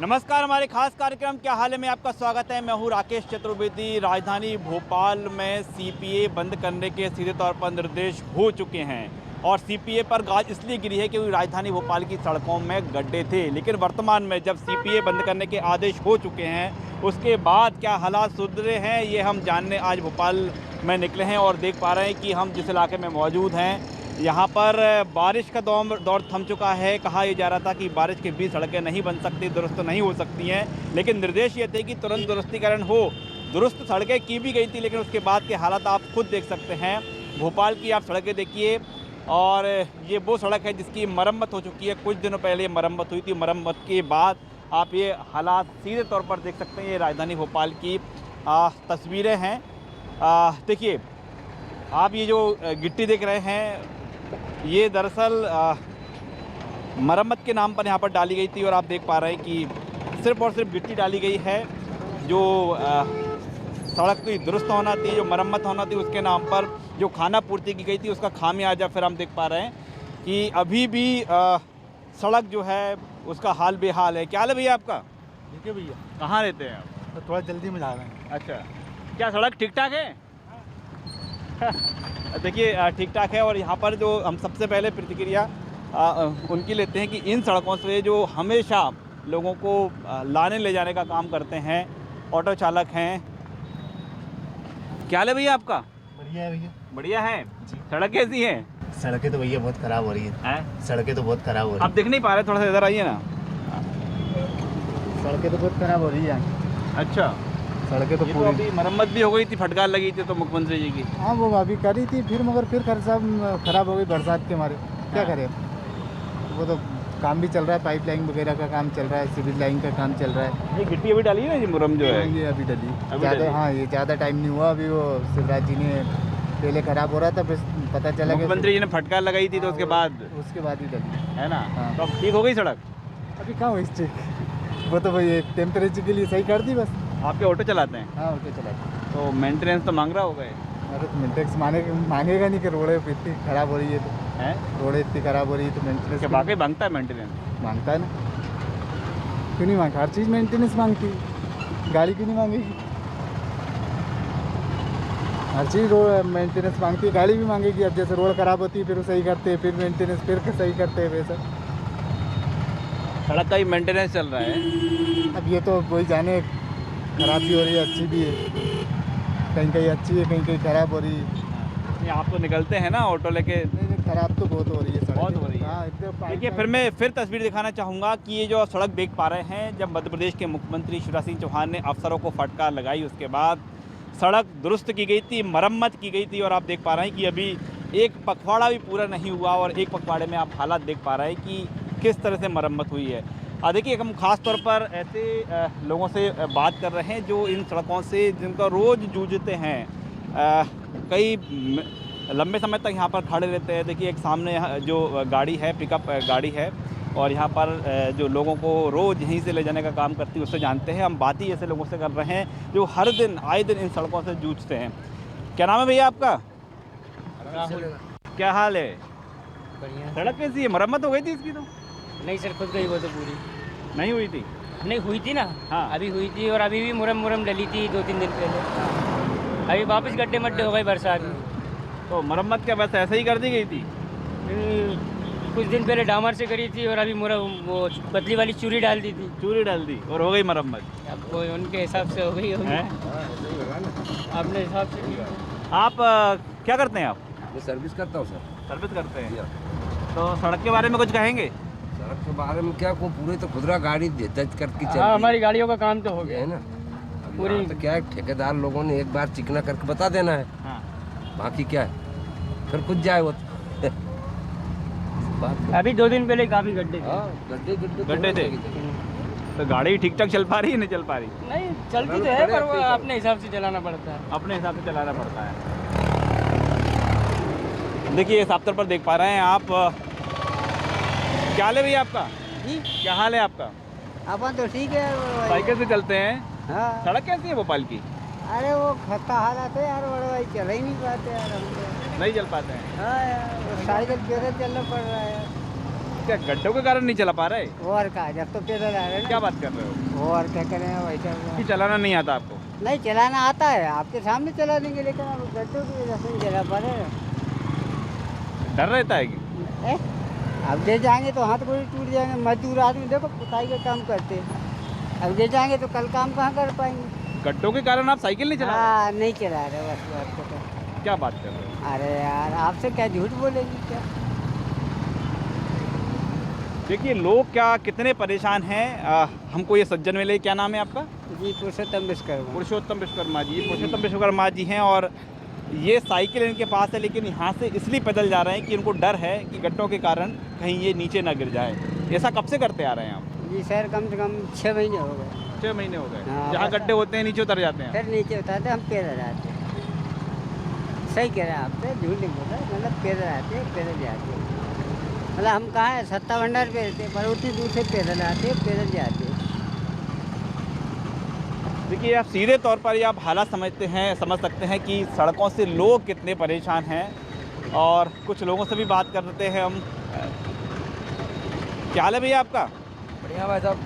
नमस्कार, हमारे खास कार्यक्रम क्या हाल है में आपका स्वागत है। मैं हूं राकेश चतुर्वेदी। राजधानी भोपाल में सीपीए बंद करने के सीधे तौर पर निर्देश हो चुके हैं और सीपीए पर गाज इसलिए गिरी है क्योंकि राजधानी भोपाल की सड़कों में गड्ढे थे। लेकिन वर्तमान में जब सीपीए बंद करने के आदेश हो चुके हैं उसके बाद क्या हालात सुधरे हैं ये हम जानने आज भोपाल में निकले हैं और देख पा रहे हैं कि हम जिस इलाके में मौजूद हैं यहाँ पर बारिश का दौर थम चुका है। कहा यह जा रहा था कि बारिश के बीच सड़कें नहीं बन सकती, दुरुस्त नहीं हो सकती हैं, लेकिन निर्देश ये थे कि तुरंत दुरुस्तीकरण हो। दुरुस्त सड़कें की भी गई थी, लेकिन उसके बाद के हालात आप खुद देख सकते हैं। भोपाल की आप सड़कें देखिए और ये वो सड़क है जिसकी मरम्मत हो चुकी है। कुछ दिनों पहले मरम्मत हुई थी, मरम्मत के बाद आप ये हालात सीधे तौर पर देख सकते हैं। ये राजधानी भोपाल की तस्वीरें हैं। देखिए, आप ये जो गिट्टी देख रहे हैं ये दरअसल मरम्मत के नाम पर यहाँ पर डाली गई थी और आप देख पा रहे हैं कि सिर्फ़ और सिर्फ गिट्टी डाली गई है। जो सड़क की दुरुस्त होना थी, जो मरम्मत होना थी, उसके नाम पर जो खाना पूर्ति की गई थी उसका खामियाजा फिर हम देख पा रहे हैं कि अभी भी सड़क जो है उसका हाल बेहाल है। क्या हाल है भैया आपका? ठीक है भैया। कहाँ रहते हैं आप? तो थोड़ा जल्दी में जा रहे हैं। अच्छा, क्या सड़क ठीक ठाक है? देखिए, ठीक ठाक है। और यहाँ पर जो हम सबसे पहले प्रतिक्रिया उनकी लेते हैं कि इन सड़कों से जो हमेशा लोगों को लाने ले जाने का काम करते हैं, ऑटो चालक हैं। क्या हाल है भैया आपका? बढ़िया है भैया। बढ़िया है। जी। सड़क कैसी है? सड़कें तो भैया बहुत खराब हो रही है। सड़कें तो बहुत खराब हो रही आप दिख नहीं पा रहे, थोड़ा सा इधर आइए ना। सड़कें तो बहुत खराब हो रही है। अच्छा, सड़कें तो ये तो पूरी अभी मरम्मत भी हो गई थी, फटकार लगी थी तो मुख्यमंत्री जी की। हाँ वो अभी करी थी, फिर मगर फिर सब खराब हो गई बरसात के मारे। क्या करें, वो तो काम भी चल रहा है, पाइपलाइन वगैरह का काम चल रहा है, सिविल लाइन का काम चल रहा है। ये गिट्टी अभी डाली है ना, ये मुरम जो है ये अभी डली अभी ज़्यादा। डली। हाँ, ये ज़्यादा टाइम नहीं हुआ। अभी वो शिवराज जी ने पहले खराब हो रहा था, फिर पता चला कि मुख्यमंत्री जी ने फटकार लगाई थी तो उसके बाद उसके बाद ही डली है ना। हाँ। तो अब ठीक हो गई सड़क? अभी कहाँ हुई ठीक, वो तो भाई टेम्परेचर के लिए सही कर दी बस। आपके ऑटो चलाते हैं हाँ ओके चला। तो मेंटेनेंस तो मांग रहा होगा ये, अरे तो मेंटेनेंस मांगेगा नहीं कि रोडें इतनी खराब हो रही है, तो हैं? रोडें इतनी खराब हो रही है तो मेंटेनेंस क्या वाकई मांगता है मेंटेनेंस? मांगता है ना। क्यों नहीं मांगता? हर चीज़ मेंटेनेंस मांगती है, गाड़ी क्यों नहीं मांगेगी? हर चीज़ रोड मेंटेनेंस मांगती है, गाड़ी भी मांगेगी। अब जैसे रोड खराब होती है फिर वो सही करते हैं, फिर मेंटेनेंस फिर सही करते हैं, वैसा सड़क का ही मेंटेनेंस चल रहा है। अब ये तो वही जाने, खराब भी हो रही है, अच्छी भी है। कहीं कहीं अच्छी है, कहीं कहीं खराब हो रही है। ये आप तो निकलते हैं ना ऑटो लेके? नहीं खराब तो बहुत हो रही है, बहुत हो रही है। हाँ एकदम। देखिए, फिर मैं तस्वीर दिखाना चाहूँगा कि ये जो सड़क देख पा रहे हैं, जब मध्य प्रदेश के मुख्यमंत्री शिवराज सिंह चौहान ने अफसरों को फटकार लगाई उसके बाद सड़क दुरुस्त की गई थी, मरम्मत की गई थी और आप देख पा रहे हैं कि अभी एक पखवाड़ा भी पूरा नहीं हुआ और एक पखवाड़े में आप हालात देख पा रहे हैं कि किस तरह से मरम्मत हुई है। देखिए, हम ख़ास तौर पर ऐसे लोगों से बात कर रहे हैं जो इन सड़कों से जिनका रोज़ जूझते हैं, कई लंबे समय तक यहाँ पर खड़े रहते हैं। देखिए, एक सामने यहाँ जो गाड़ी है, पिकअप गाड़ी है और यहाँ पर जो लोगों को रोज़ यहीं से ले जाने का काम करती है उससे जानते हैं। हम बात ही ऐसे लोगों से कर रहे हैं जो हर दिन आए दिन इन सड़कों से जूझते हैं। क्या नाम है भैया आपका? क्या हाल है? बढ़िया। सड़क कैसी है? मरम्मत हो गई थी इसकी? तो नहीं सर, खुद गई वो तो पूरी नहीं हुई थी। नहीं हुई थी ना। हाँ। अभी हुई थी और अभी भी मुरम डली थी 2-3 दिन पहले। अभी वापस गड्ढे मड्ढे हो गए बरसात में। तो मरम्मत क्या बस ऐसे ही कर दी गई थी? कुछ दिन पहले डामर से करी थी और अभी वो पतली वाली चूरी डाल दी थी। चूरी डाल दी और हो गई मरम्मत? अब वो उनके हिसाब से हो गई होगी, हैं? अपने हिसाब से नहीं। आप क्या करते हैं आप? मैं सर्विस करता हूँ सर। सर्विस करते हैं। तो सड़क के बारे में कुछ कहेंगे? सड़क के बारे में क्या को पूरे तो खुदरा गाड़ी दर्ज करके चल हाँ, रही हमारी गाड़ियों का काम तो हो है गया ना। पूरी। पूरी तो क्या है, ठेकेदार लोगों ने एक बार चिकना करके बता देना है, हाँ। बाकी क्या है फिर खुद जाए वो बात तो- अभी 2 दिन पहले काफ़ी गड्ढे थे। हाँ, गड्ढे गड्ढे थे। तो गाड़ी ठीक ठाक चल पा रही है, नहीं चल पा रही? नहीं चलती तो है पर वो अपने हिसाब से चलाना पड़ता है। अपने हिसाब से चलाना पड़ता है। देखिए, साफ तौर पर देख पा रहे हैं आप। क्या हाल है भैया आपका? जी, क्या हाल है आपका? अपन तो ठीक है। साइकिल से चलते हैं। हाँ, सड़क कैसी है भोपाल की? अरे वो खस्ता हालत है यार, बड़े भाई चल ही नहीं पाते यार हम तो। नहीं चल पाते हैं। हाँ यार, वो साइकिल पैदल चलना पड़ रहा है यार। क्या गड्ढों के कारण नहीं चला पा रहे? और क्या, जब तो पैदल आ रहे क्या बात कर रहे हो? ना, और क्या करें वही चल रहा कि है। चलाना नहीं आता आपको? नहीं चलाना आता है, आपके सामने चला देंगे, लेकिन अब गड्ढों की वजह से नहीं चला पा रहे। डर रहता है कि? ए? अब ले जाएंगे तो हाथ गोड़ी टूट जाएंगे। मजदूर आदमी देखो पुताई का काम करते हैं, अब ले जाएंगे तो कल काम कहाँ कर पाएंगे। गड्ढों के कारण आप साइकिल नहीं चला रहे? हाँ नहीं चला रहे बस बात को तो। क्या बात कर रहे हो? अरे यार आपसे क्या झूठ बोलेंगे क्या। देखिए लोग क्या कितने परेशान हैं। हमको ये सज्जन मिले, क्या नाम है आपका? जी पुरुषोत्तम विश्वकर्मा। पुरुषोत्तम विश्वकर्मा जी। पुरुषोत्तम विश्वकर्मा जी हैं और ये साइकिल इनके पास है, लेकिन यहाँ से इसलिए पैदल जा रहे हैं कि इनको डर है कि गड्ढों के कारण कहीं ये नीचे ना गिर जाए। ऐसा कब से करते आ रहे हैं आप? जी सर कम से कम 6 महीने हो गए। 6 महीने हो गए। हाँ, जहाँ बस। गड्ढे होते हैं नीचे उतर जाते हैं। फिर नीचे उतारते हम पैदल आते हैं। सही कह रहे हैं आपसे, झूठ नहीं बोल रहा, मतलब पैदल आते हैं पैदल जाते हैं। मतलब हम कहाँ है सत्ता भंडार पे रहते हैं, पर उतनी दूर से पैदल आते हैं पैदल जाते हैं। देखिए आप सीधे तौर पर ये आप हालात समझ सकते हैं कि सड़कों से लोग कितने परेशान हैं। और कुछ लोगों से भी बात करते हैं हम। क्या हाल है भैया आपका? बढ़िया भाई साहब।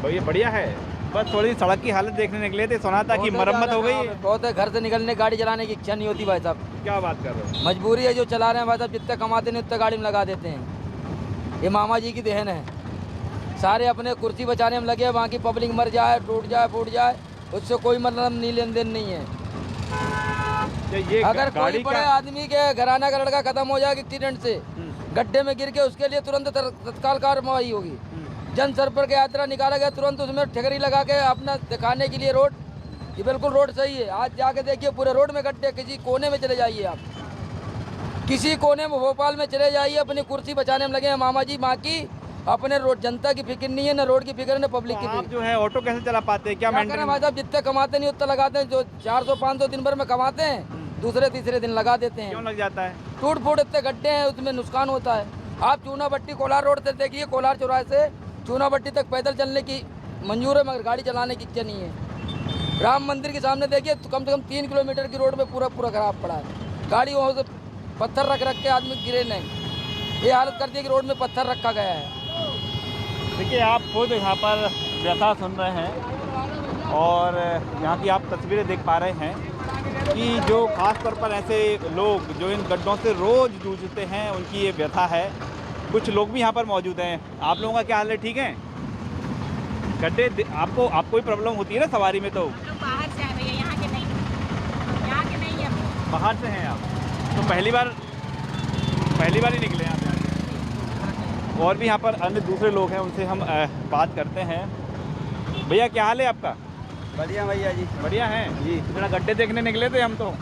भैया बढ़िया है, बस थोड़ी सड़क की हालत देखने निकले थे, सुना था कि मरम्मत हो गई है। बहुत है, घर से निकलने गाड़ी चलाने की इच्छा नहीं होती भाई साहब। क्या बात कर रहे हो? मजबूरी है, जो चला रहे हैं भाई साहब, जितने कमाते नहीं उतने गाड़ी में लगा देते हैं। ये मामा जी की देन है, सारे अपने कुर्सी बचाने में लगे हैं, बाकी पब्लिक मर जाए टूट जाए फूट जाए उससे कोई मतलब नहीं, लेन देन नहीं है। ये अगर कोई गाड़ी बड़े का आदमी के घराना का लड़का खत्म हो जाए एक्सीडेंट से, गड्ढे में गिर के, उसके लिए तुरंत तत्काल कार्रवाई होगी। जन संपर्क यात्रा निकाला गया, तुरंत उसमें ठेकरी लगा के अपना दिखाने के लिए रोड, ये बिल्कुल रोड सही है। आज जाके देखिए पूरे रोड में गड्ढे, किसी कोने में चले जाइए आप, किसी कोने में भोपाल में चले जाइए, अपनी कुर्सी बचाने में लगे हैं मामा जी। बाकी अपने रोड जनता की फिक्र नहीं है, ना रोड की फिक्र है, ना पब्लिक की आप फिक्र। जो है ऑटो कैसे चला पाते हैं? क्या क्या करें भाई साहब, जितने कमाते नहीं उतना लगाते हैं। जो 400-500 दिन भर में कमाते हैं, दूसरे तीसरे दिन लगा देते क्यों हैं। लग जाता है? टूट फूट इतने गड्ढे हैं, उसमें नुकसान होता है। आप चूनाभट्टी कोलार रोड से देखिए, कोलार चौराहे से चूनाभट्टी तक पैदल चलने की मंजूर है, मगर गाड़ी चलाने की इच्छा नहीं है। राम मंदिर के सामने देखिए तो कम से कम 3 किलोमीटर की रोड में पूरा खराब पड़ा है। गाड़ी वहाँ से पत्थर रख के आदमी गिरे नहीं, ये हालत कर दी कि रोड में पत्थर रखा गया है। देखिए आप खुद यहाँ पर व्यथा सुन रहे हैं और यहाँ की आप तस्वीरें देख पा रहे हैं कि जो खास तौर पर ऐसे लोग जो इन गड्ढों से रोज़ जूझते हैं, उनकी ये व्यथा है। कुछ लोग भी यहाँ पर मौजूद हैं। आप लोगों का क्या हाल है? ठीक है? गड्ढे आपको कोई प्रॉब्लम होती है ना सवारी में? तो बाहर से आए भैया, यहाँ के नहीं है। बाहर से हैं आप? तो पहली बार ही निकले आप यहाँ से? और भी यहाँ पर अन्य दूसरे लोग हैं, उनसे हम बात करते हैं। भैया क्या हाल है आपका? बढ़िया भैया जी। बढ़िया हैं जी। जरा गड्ढे देखने निकले थे हम तो।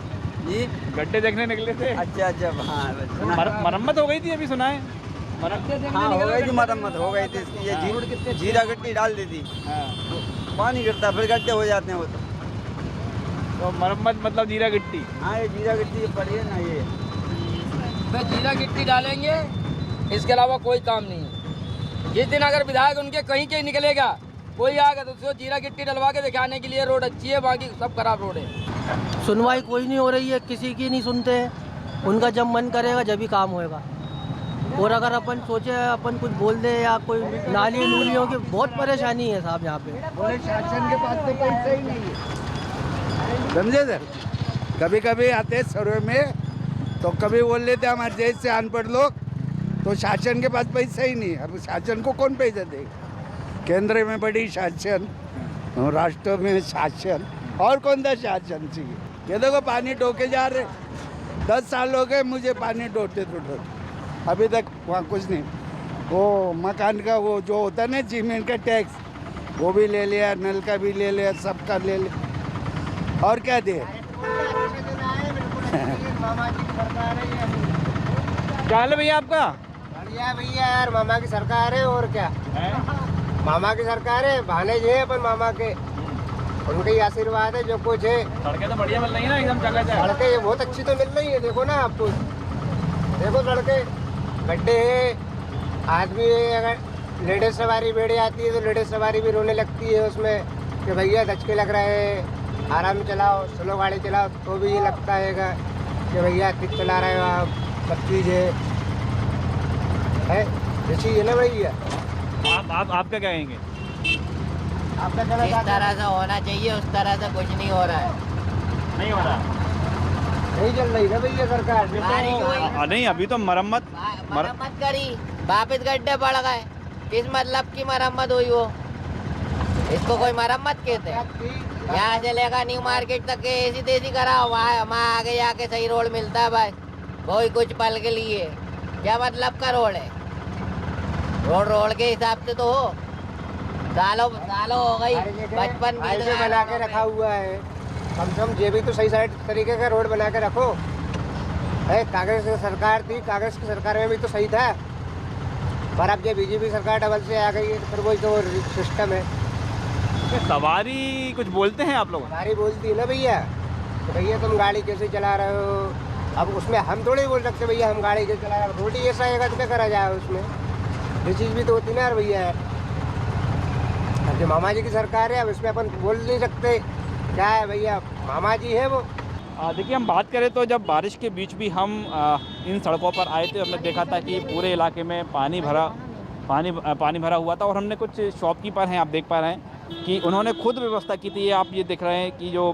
जी गड्ढे देखने निकले थे। अच्छा हाँ मरम्मत हो गई थी, अभी सुना है? हाँ हो गई थी, मरम्मत हो गई थी इसकी। ये जीरा गिट्टी डाल दी थी, पानी गिरता फिर गड्ढे हो जाते हैं वो तो मरम्मत मतलब जीरा गिट्टी? हाँ ये जीरा गिट्टी पड़ी है ना, ये जीरा गिट्टी डालेंगे, इसके अलावा कोई काम नहीं है। जिस दिन अगर विधायक उनके कहीं के निकलेगा, कोई आएगा तो उसको जीरा गिट्टी डलवा के दिखाने के लिए रोड अच्छी है, बाकी सब खराब रोड है। सुनवाई कोई नहीं हो रही है, किसी की नहीं सुनते हैं। उनका जब मन करेगा जब ही काम होएगा। और अगर अपन सोचे अपन कुछ बोल दे या कोई नाली नूलियों की बहुत परेशानी है साहब यहाँ पे। शासन के पास तो पैसा ही नहीं है, समझे सर। कभी कभी आते हैं सर्वे में तो कभी बोल लेते हैं हमारे देश से अनपढ़ लोग, तो शासन के पास पैसा ही नहीं है। अब शासन को कौन पैसा देगा? केंद्र में बड़ी शासन, राष्ट्र में शासन, और कौन सा शासन चाहिए? ये देखो पानी ढोके जा रहे, 10 साल हो गए मुझे पानी ढोते अभी तक वहाँ कुछ नहीं। वो मकान का वो जो होता है ना सीमेंट का टैक्स, वो भी ले लिया, नल का भी ले लिया, सबका ले लिया, और क्या दे? क्या हाल है भैया आपका? बढ़िया भैया यार, मामा की सरकार है और क्या है? मामा की सरकार है, बहाने जो है अपन मामा के, उनके ही आशीर्वाद है जो कुछ है। सड़कें तो बढ़िया मिल रही है ना, एकदम चकाचक। सड़कें ये बहुत अच्छी तो मिल रही है, देखो ना आपको, देखो सड़कें, गड्ढे हैं, आदमी अगर लेडीज सवारी बैठ जाती है तो लेडीज सवारी भी रोने लगती है उसमें कि भैया धचके लग रहे हैं, आराम चलाओ, स्लो गाड़ी चलाओ, तो भी ये लगता है कि भैया तेज चला रहे हो आप, सब चीज़ है। ये चीज़ है ना भैया। आप क्या कहेंगे? आपका चला जिस तरह से होना चाहिए उस तरह से कुछ नहीं हो रहा है। नहीं हो रहा? नहीं चल रही ना भैया सरकार। बारिश हुई, नहीं, अभी तो मरम्मत मरम्मत करी, वापिस गड्ढे बढ़ गए। किस मतलब की मरम्मत हुई वो? इसको कोई मरम्मत कहते हैं? यहाँ से लेकर न्यू मार्केट तक के ऐसी तेजी कराओ, वहाँ आगे जाके सही रोड मिलता है भाई। कोई कुछ पल के लिए क्या मतलब का रोड है? रोड के हिसाब से तो हो। सालों हो गई, बचपन हाईवे बना के रखा हुआ है, कम से कम ये भी तो सही साइड तरीके का रोड बना के रखो। है कांग्रेस की सरकार थी, कांग्रेस की सरकार में भी तो सही था, पर अब ये बीजेपी सरकार डबल से आ गई है, फिर वही तो सिस्टम है। सवारी कुछ बोलते हैं आप लोग? सवारी बोलती है ना भैया, तो भैया तुम गाड़ी कैसे चला रहे हो? अब उसमें हम थोड़ी बोल सकते भैया हम गाड़ी कैसे चला रहे हो, रोड ही ऐसा आएगा तो क्या करा जाए उसमें? ये चीज़ भी तो होती ना यार भैया। अब जो मामा जी की सरकार है, अब इसमें अपन बोल नहीं सकते, क्या है भैया, मामा जी है वो। देखिए, हम बात करें तो जब बारिश के बीच भी हम इन सड़कों पर आए थे, हमने देखा था कि पूरे इलाके में पानी भरा हुआ था। और हमने कुछ शॉपकीपर हैं, आप देख पा रहे हैं कि उन्होंने खुद व्यवस्था की थी। आप ये देख रहे हैं कि जो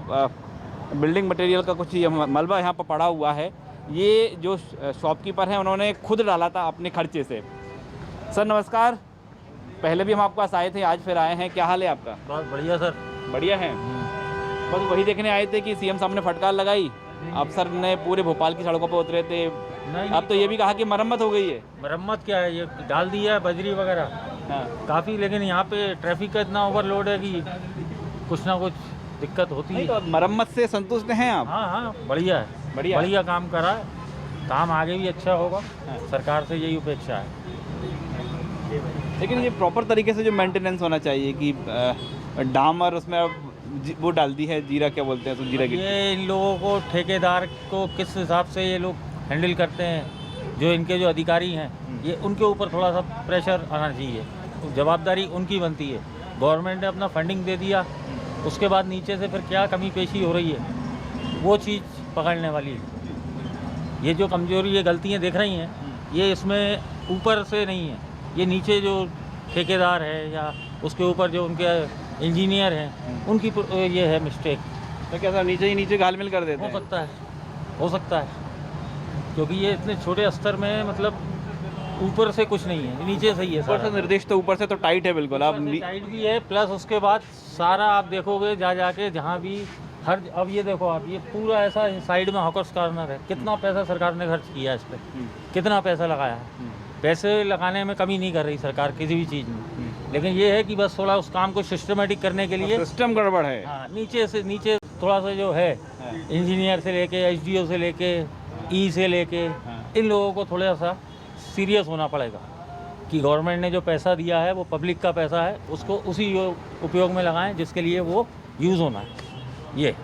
बिल्डिंग मटेरियल का कुछ ये मलबा यहाँ पर पड़ा हुआ है, ये जो शॉपकीपर हैं उन्होंने खुद डाला था अपने खर्चे से। सर नमस्कार, पहले भी हम आपके पास आए थे, आज फिर आए हैं, क्या हाल है आपका? बहुत बढ़िया सर। बढ़िया है। बस वही देखने आए थे कि सीएम साहब ने फटकार लगाई, अफसर ने पूरे भोपाल की सड़कों पर उतरे थे। अब तो ये भी कहा कि मरम्मत हो गई है। मरम्मत क्या है, ये डाल दिया है बजरी वगैरह। हाँ। काफ़ी, लेकिन यहाँ पे ट्रैफिक का इतना ओवरलोड है कि कुछ ना कुछ दिक्कत होती है। तो मरम्मत से संतुष्ट हैं आप? हाँ, बढ़िया है, बढ़िया काम करा है, काम आगे भी अच्छा होगा। सरकार से यही अपेक्षा है। लेकिन ये प्रॉपर तरीके से जो मेंटेनेंस होना चाहिए कि डामर उसमें वो डाल दी है, जीरा क्या बोलते हैं, जीरा की। ये इन लोगों को, ठेकेदार को किस हिसाब से ये लोग हैंडल करते हैं, जो इनके जो अधिकारी हैं, ये उनके ऊपर थोड़ा सा प्रेशर आना चाहिए। जवाबदारी उनकी बनती है। गवर्नमेंट ने अपना फंडिंग दे दिया, उसके बाद नीचे से फिर क्या कमी पेशी हो रही है वो चीज़ पकड़ने वाली है। ये जो कमजोरी, ये गलतियाँ देख रही हैं, ये इसमें ऊपर से नहीं है, ये नीचे जो ठेकेदार है या उसके ऊपर जो उनके इंजीनियर हैं, उनकी ये है मिस्टेक। तो क्या सर नीचे ही नीचे घालमेल कर देते हैं? हो सकता है, क्योंकि ये इतने छोटे स्तर में, मतलब ऊपर से कुछ नहीं है, नीचे से ही है। ऊपर से निर्देश तो ऊपर से तो टाइट है बिल्कुल। आप टाइट भी है, प्लस उसके बाद सारा आप देखोगे जाके जहाँ भी अब ये देखो आप, ये पूरा ऐसा साइड में हॉकर्स कॉर्नर है। कितना पैसा सरकार ने खर्च किया है इस पर, कितना पैसा लगाया है। पैसे लगाने में कमी नहीं कर रही सरकार किसी भी चीज़ में, लेकिन ये है कि बस थोड़ा उस काम को सिस्टमेटिक करने के लिए सिस्टम गड़बड़ है। हाँ, नीचे थोड़ा सा जो है, इंजीनियर से लेके एसडीओ से लेके ई से लेके इन लोगों को थोड़ा सा सीरियस होना पड़ेगा कि गवर्नमेंट ने जो पैसा दिया है वो पब्लिक का पैसा है, उसको उसी उपयोग में लगाएं जिसके लिए वो यूज़ होना है। ये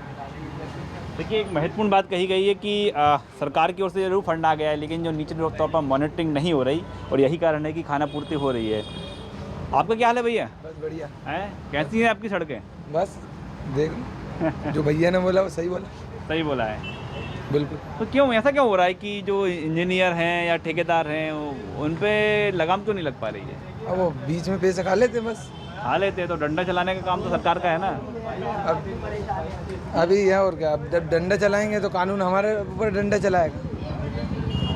देखिए, एक महत्वपूर्ण बात कही गई है कि सरकार की ओर से जरूर फंड आ गया है, लेकिन जो नीचे तौर पर मॉनिटरिंग नहीं हो रही, और यही कारण है कि खाना पूर्ति हो रही है। आपका क्या हाल है भैया? बस बढ़िया है। कैसी हैं आपकी सड़कें? बस देख जो भैया ने बोला वो सही बोला है बिल्कुल। तो क्यों ऐसा क्यों हो रहा है कि जो इंजीनियर हैं या ठेकेदार हैं उन पे लगाम क्यों नहीं लग पा रही है? अब वो बीच में पैसे खा लेते, बस खा लेते, तो डंडा चलाने का काम तो सरकार का है ना। अभी है और क्या, अब जब डंडा चलाएंगे तो कानून हमारे ऊपर डंडा चलाएगा,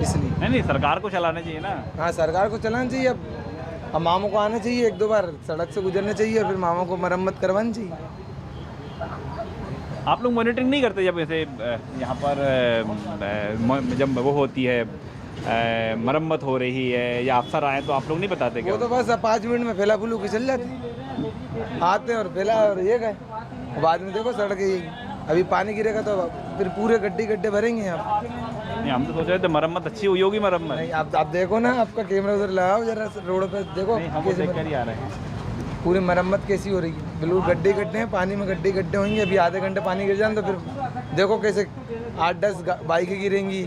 इसलिए नहीं सरकार को चलाना चाहिए ना। हाँ, सरकार को चलाना चाहिए। अब मामों को आना चाहिए, 1-2 बार सड़क से गुजरना चाहिए, और फिर मामों को मरम्मत करवानी चाहिए। आप लोग मॉनिटरिंग नहीं करते जब ऐसे यहाँ पर जब वो होती है, मरम्मत हो रही है या अफसर आए तो आप लोग नहीं बताते क्या? वो तो बस 5 मिनट में फैला फूलू के चल जाते, आते हैं और फैला और ये गए। बाद में देखो सड़क अभी पानी गिरेगा तो फिर पूरे गड्ढे भरेंगे आप। नहीं, हम तो सोच रहे थे मरम्मत अच्छी हुई होगी। मरम्मत नहीं, आप देखो ना, आपका कैमरा उधर लगाओ जरा रोड पे, देखो कैसे कर ही आ रहे हैं। पूरी मरम्मत कैसी हो रही है, बिल्कुल गड्ढे हैं, पानी में गड्ढे होंगे। अभी आधे घंटे पानी गिर जाए तो फिर देखो कैसे 8-10 बाइकें गिरेंगी,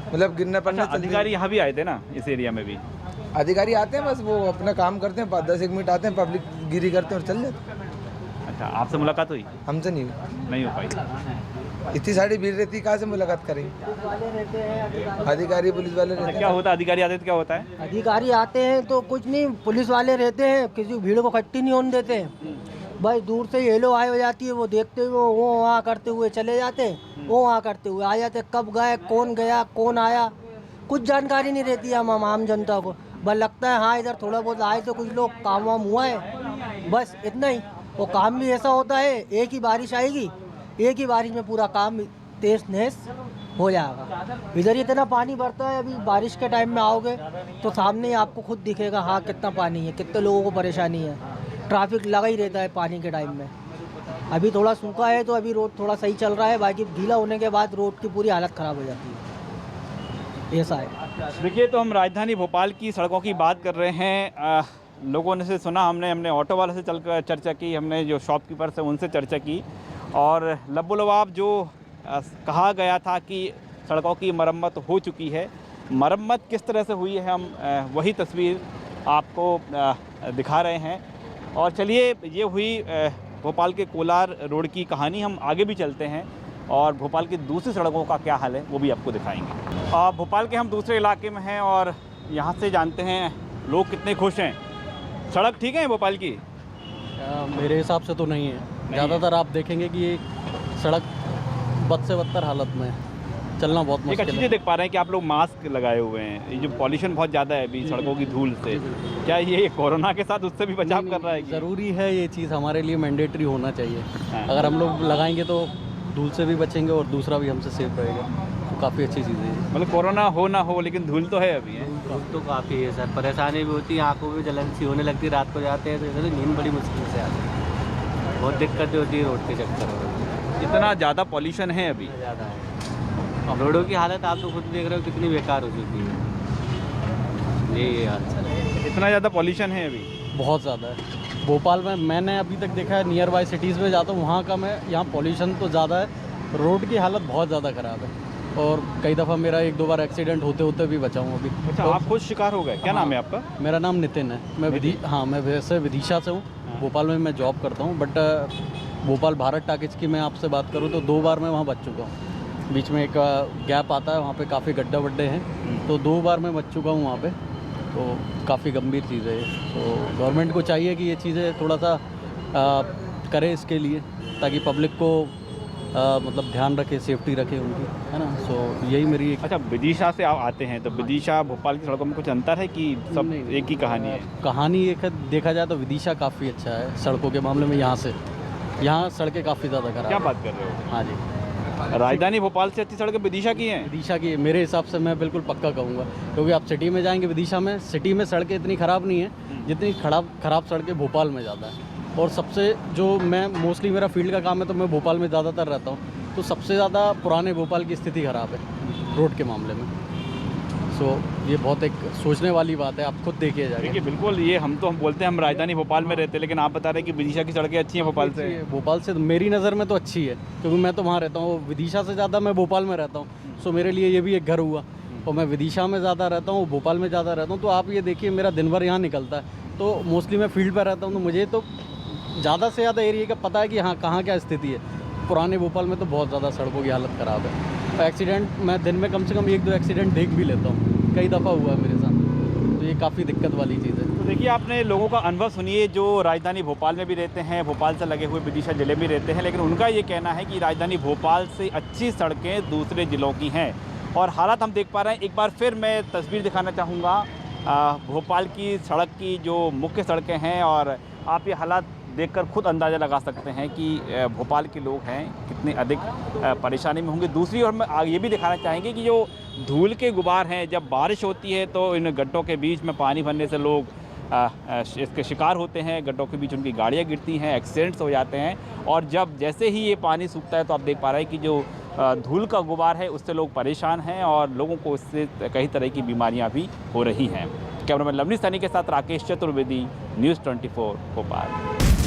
मतलब गिरना पड़ना। अधिकारी यहाँ भी आए थे ना, इस एरिया में भी अधिकारी आते हैं, बस वो अपना काम करते हैं, 5-10 मिनट आते हैं, पब्लिक गिरी करते हैं और चल जाते हैं। अच्छा, आपसे मुलाकात हुई? हमसे नहीं हो पाई। इतनी सारी भीड़ रहती, कहाँ से मुलाकात करेंगे? अधिकारी पुलिस वाले रहते हैं। क्या होता है, अधिकारी आते तो क्या होता है? अधिकारी आते हैं तो कुछ नहीं, पुलिस वाले रहते हैं, किसी भीड़ को इकट्ठी नहीं होने देते हैं। भाई दूर से येलो आई हो जाती है, वो देखते हुए वो वहाँ करते हुए चले जाते, वो वहाँ करते हुए आ जाते। कब गए, कौन गया, कौन आया, कुछ जानकारी नहीं रहती है हम आम जनता को। बस लगता है हाँ इधर थोड़ा बहुत आए तो कुछ लोग काम वाम हुआ है, बस इतना ही। वो काम भी ऐसा होता है, एक ही बारिश आएगी, एक ही बारिश में पूरा काम तेज नहस हो जाएगा। इधर इतना पानी भरता है, अभी बारिश के टाइम में आओगे तो सामने ही आपको खुद दिखेगा हाँ कितना पानी है, कितने लोगों को परेशानी है। ट्रैफिक लगा ही रहता है पानी के टाइम में। अभी थोड़ा सूखा है तो अभी रोड थोड़ा सही चल रहा है, बाकी गीला होने के बाद रोड की पूरी हालत ख़राब हो जाती है, ऐसा है। देखिए, तो हम राजधानी भोपाल की सड़कों की बात कर रहे हैं। लोगों ने से सुना, हमने ऑटो वाले से चलकर चर्चा की, हमने जो शॉपकीपर से उनसे चर्चा की, और लबोलबाब जो कहा गया था कि सड़कों की मरम्मत हो चुकी है। मरम्मत किस तरह से हुई है, हम वही तस्वीर आपको दिखा रहे हैं। और चलिए, ये हुई भोपाल के कोलार रोड की कहानी। हम आगे भी चलते हैं और भोपाल की दूसरी सड़कों का क्या हाल है वो भी आपको दिखाएंगे। भोपाल के हम दूसरे इलाके में हैं और यहाँ से जानते हैं लोग कितने खुश हैं। सड़क ठीक है भोपाल की? मेरे हिसाब से तो नहीं है। ज़्यादातर आप देखेंगे कि ये सड़क बद से बदतर हालत में है, चलना बहुत मुश्किल है। एक अच्छी चीज़ देख पा रहे हैं कि आप लोग मास्क लगाए हुए हैं। ये जो पॉल्यूशन बहुत ज़्यादा है अभी सड़कों की धूल से, क्या ये कोरोना के साथ उससे भी बचाव कर रहा है? ज़रूरी है ये चीज़, हमारे लिए मैंडेटरी होना चाहिए। अगर हम लोग लगाएंगे तो धूल से भी बचेंगे और दूसरा भी हमसे सेफ रहेगा, तो काफ़ी अच्छी चीज़ है। मतलब कोरोना हो ना हो, लेकिन धूल तो है अभी। धूल तो काफ़ी है सर, परेशानी भी होती है, आँखों में जलन सी होने लगती है, रात को जाते हैं तो नींद बड़ी मुश्किल से आती है, बहुत दिक्कतें होती है रोड के चक्कर में। इतना ज़्यादा पॉल्यूशन है अभी? ज़्यादा है। रोडों की हालत आप तो खुद देख रहे हो कितनी बेकार हो चुकी है। ये हाल इतना ज़्यादा पॉल्यूशन है अभी? बहुत ज़्यादा है भोपाल में। मैंने अभी तक देखा है, नियर बाय सिटीज़ में जाता हूँ वहाँ का मैं, यहाँ पॉल्यूशन तो ज़्यादा है, रोड की हालत बहुत ज़्यादा ख़राब है। और कई दफ़ा मेरा 1-2 बार एक्सीडेंट होते होते भी बचा हूँ अभी। अच्छा, तो आप खुद शिकार हो गए? क्या नाम है आपका? मेरा नाम नितिन है। मैं वैसे विदिशा से हूँ, भोपाल में मैं जॉब करता हूँ, बट भोपाल भारत टाकिज की मैं आपसे बात करूँ तो 2 बार मैं वहाँ बच चुका हूँ। बीच में एक गैप आता है, वहाँ पे काफ़ी गड्ढे वड्ढे हैं, तो 2 बार मैं बच चुका हूँ वहाँ पे। तो काफ़ी गंभीर चीज़ है ये। तो गवर्नमेंट को चाहिए कि ये चीज़ें थोड़ा सा करे इसके लिए, ताकि पब्लिक को मतलब ध्यान रखे, सेफ्टी रखे उनकी, है ना। सो यही मेरी एक। अच्छा, विदिशा से आप आते हैं तो विदिशा भोपाल की सड़कों में कुछ अंतर है कि सब एक ही कहानी है? कहानी एक देखा जाए तो विदिशा काफ़ी अच्छा है सड़कों के मामले में। यहाँ सड़कें काफ़ी ज़्यादा खराब। क्या बात कर रहे हो? हाँ जी, राजधानी भोपाल से अच्छी सड़कें विदिशा की हैं? विदिशा की मेरे हिसाब से मैं बिल्कुल पक्का कहूँगा, क्योंकि आप सिटी में जाएंगे, विदिशा में सिटी में सड़कें इतनी ख़राब नहीं है जितनी खराब सड़कें भोपाल में ज़्यादा है। और सबसे जो मैं मोस्टली मेरा फील्ड का काम है तो मैं भोपाल में ज़्यादातर रहता हूँ, तो सबसे ज़्यादा पुराने भोपाल की स्थिति ख़राब है रोड के मामले में। सो ये बहुत एक सोचने वाली बात है, आप खुद देखिए जाके। देखिए, बिल्कुल, ये हम बोलते हैं हम राजधानी भोपाल में रहते हैं, लेकिन आप बता रहे हैं कि विदिशा की सड़कें अच्छी हैं भोपाल से। भोपाल से मेरी नज़र में तो अच्छी है, क्योंकि मैं तो वहाँ रहता हूँ। विदिशा से ज़्यादा मैं भोपाल में रहता हूँ, सो मेरे लिए ये भी एक घर हुआ। और मैं विदिशा में ज़्यादा रहता हूँ, भोपाल में ज़्यादा रहता हूँ, तो आप ये देखिए मेरा दिन भर यहाँ निकलता है। तो मोस्टली मैं फील्ड पर रहता हूँ, तो मुझे तो ज़्यादा से ज़्यादा एरिया का पता है कि हाँ कहाँ क्या स्थिति है। पुराने भोपाल में तो बहुत ज़्यादा सड़कों की हालत ख़राब है। एक्सीडेंट मैं दिन में कम से कम 1-2 एक्सीडेंट देख भी लेता हूँ, कई दफ़ा हुआ है मेरे साथ, तो ये काफ़ी दिक्कत वाली चीज़ है। तो देखिए, आपने लोगों का अनुभव सुनिए जो राजधानी भोपाल में भी रहते हैं, भोपाल से लगे हुए विदिशा ज़िले में रहते हैं, लेकिन उनका ये कहना है कि राजधानी भोपाल से अच्छी सड़कें दूसरे ज़िलों की हैं। और हालात हम देख पा रहे हैं। एक बार फिर मैं तस्वीर दिखाना चाहूँगा भोपाल की सड़क की, जो मुख्य सड़कें हैं, और आप ये हालात देखकर खुद अंदाज़ा लगा सकते हैं कि भोपाल के लोग हैं कितने अधिक परेशानी में होंगे। दूसरी ओर में ये भी दिखाना चाहेंगे कि जो धूल के गुबार हैं, जब बारिश होती है तो इन गड्ढों के बीच में पानी भरने से लोग इसके शिकार होते हैं। गड्ढों के बीच उनकी गाड़ियाँ गिरती हैं, एक्सीडेंट्स हो जाते हैं। और जब जैसे ही ये पानी सूखता है तो आप देख पा रहे हैं कि जो धूल का गुबार है उससे लोग परेशान हैं और लोगों को इससे कई तरह की बीमारियाँ भी हो रही हैं। कैमरामैन लवनी सैनी के साथ राकेश चतुर्वेदी, न्यूज़ 24 भोपाल।